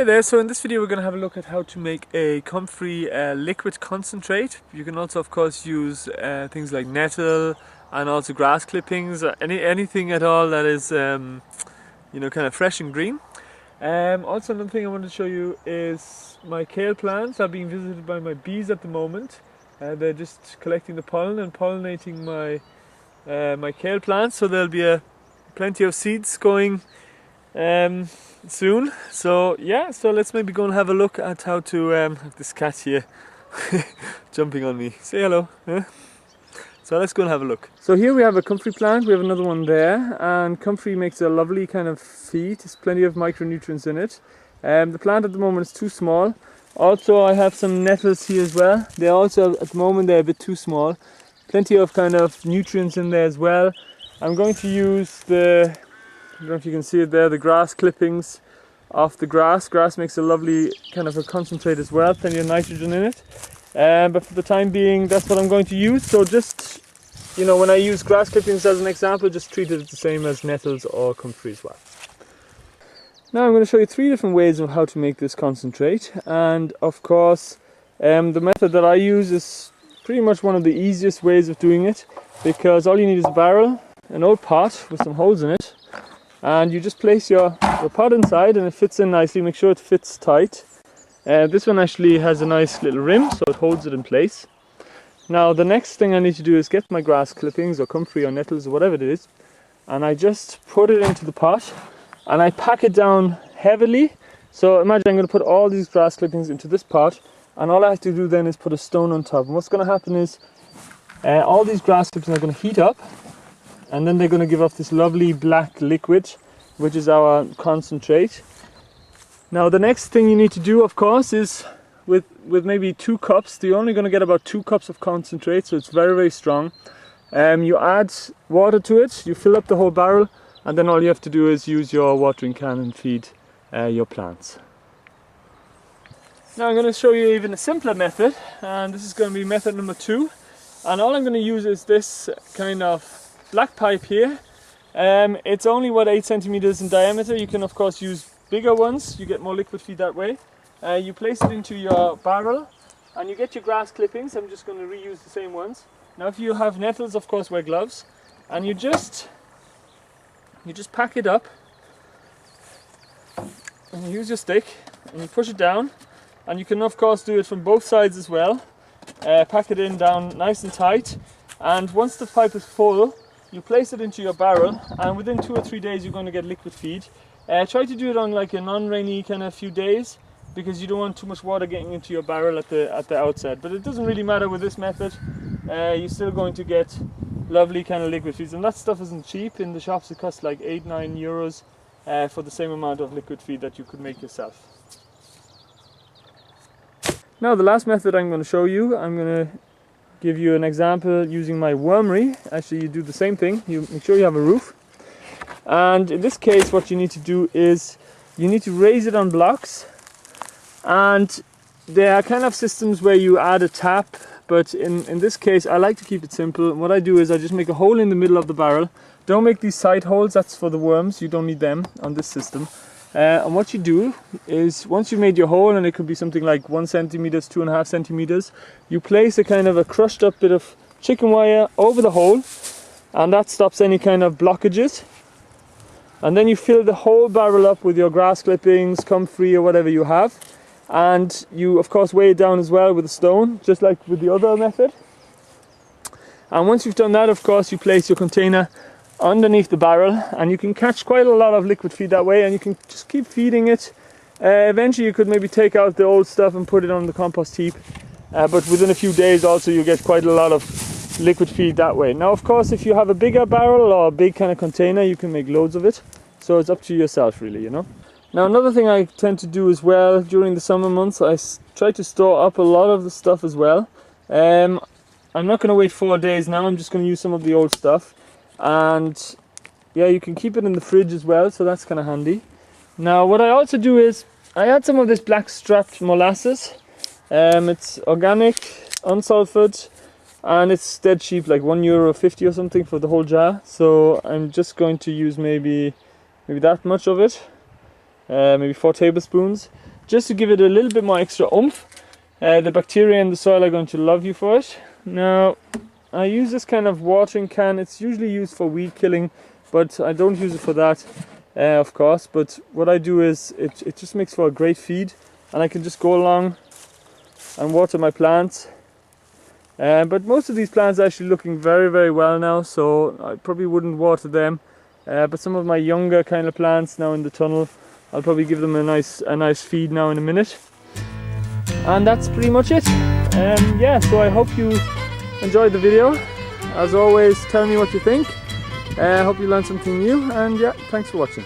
Hey there, so in this video we're going to have a look at how to make a comfrey liquid concentrate. You can also of course use things like nettle and also grass clippings, or anything at all that is kind of fresh and green. Also another thing I want to show you is my kale plants are being visited by my bees at the moment. They're just collecting the pollen and pollinating my kale plants, so there'll be plenty of seeds going soon. So yeah, so let's maybe go and have a look at how to this cat here jumping on me. Say hello. So let's go and have a look. So here we have a comfrey plant, we have another one there, and comfrey makes a lovely kind of feed. There's plenty of micronutrients in it. The plant at the moment is too small. Also I have some nettles here as well. They're also at the moment they're a bit too small. Plenty of kind of nutrients in there as well. I'm going to use I don't know if you can see it there, the grass clippings off the grass. Grass makes a lovely kind of a concentrate as well, plenty of nitrogen in it. But for the time being, that's what I'm going to use. So just, when I use grass clippings as an example, just treat it the same as nettles or comfrey as well. Now I'm going to show you 3 different ways of how to make this concentrate. And of course, the method that I use is pretty much one of the easiest ways of doing it, because all you need is a barrel, an old pot with some holes in it, and you just place your pot inside and it fits in nicely. Make sure it fits tight. This one actually has a nice little rim, so it holds it in place. Now the next thing I need to do is get my grass clippings or comfrey or nettles or whatever it is, and I just put it into the pot and I pack it down heavily. So imagine I'm going to put all these grass clippings into this pot, and all I have to do then is put a stone on top. And what's going to happen is all these grass clippings are going to heat up, and then they're going to give off this lovely black liquid, which is our concentrate. Now the next thing you need to do, of course, is with maybe 2 cups, you're only going to get about 2 cups of concentrate, so it's very, very strong. You add water to it, you fill up the whole barrel, and then all you have to do is use your watering can and feed your plants. Now I'm going to show you even a simpler method, and this is going to be method number 2. And all I'm going to use is this kind of black pipe here. It's only 8 centimeters in diameter. You can of course use bigger ones, you get more liquid feed that way. You place it into your barrel and you get your grass clippings. I'm just going to reuse the same ones. Now if you have nettles, of course wear gloves, and you just pack it up and you use your stick and you push it down, and you can of course do it from both sides as well. Pack it in down nice and tight, and once the pipe is full, you place it into your barrel, and within 2 or 3 days you're going to get liquid feed. Try to do it on like a non-rainy kind of few days, because you don't want too much water getting into your barrel at the outset. But it doesn't really matter with this method. You're still going to get lovely kind of liquid feeds, and that stuff isn't cheap. In the shops it costs like 8-9 euros for the same amount of liquid feed that you could make yourself. Now the last method I'm going to show you, I'm going to give you an example using my wormery. Actually, you do the same thing. You make sure you have a roof, and in this case what you need to do is you need to raise it on blocks, and there are kind of systems where you add a tap, but in this case I like to keep it simple. And what I do is I just make a hole in the middle of the barrel. Don't make these side holes, that's for the worms, you don't need them on this system. And what you do is, once you've made your hole, and it could be something like 1 centimeter, 2.5 centimeters, you place a kind of a crushed up bit of chicken wire over the hole, and that stops any kind of blockages. And then you fill the whole barrel up with your grass clippings, comfrey or whatever you have, and you of course weigh it down as well with a stone, just like with the other method. And once you've done that, of course, you place your container underneath the barrel, and you can catch quite a lot of liquid feed that way, and you can just keep feeding it. Eventually you could maybe take out the old stuff and put it on the compost heap, but within a few days also you get quite a lot of liquid feed that way. Now of course, if you have a bigger barrel or a big kind of container, you can make loads of it, so it's up to yourself really, Now another thing I tend to do as well during the summer months, I try to store up a lot of the stuff as well. I'm not going to wait 4 days now, I'm just going to use some of the old stuff. And yeah, you can keep it in the fridge as well, so that's kind of handy. Now what I also do is I add some of this black strap molasses. It's organic, unsulfured, and it's dead cheap, like €1.50 or something for the whole jar. So I'm just going to use maybe that much of it, maybe 4 tablespoons. just to give it a little bit more extra oomph. The bacteria in the soil are going to love you for it. Now, I use this kind of watering can. It's usually used for weed killing, but I don't use it for that, of course. But what I do is, it just makes for a great feed, and I can just go along and water my plants. But most of these plants are actually looking very, very well now, so I probably wouldn't water them. But some of my younger kind of plants now in the tunnel, I'll probably give them a nice feed now in a minute. And that's pretty much it. Yeah, so I hope you enjoyed the video. As always, tell me what you think. I hope you learned something new, and yeah, thanks for watching.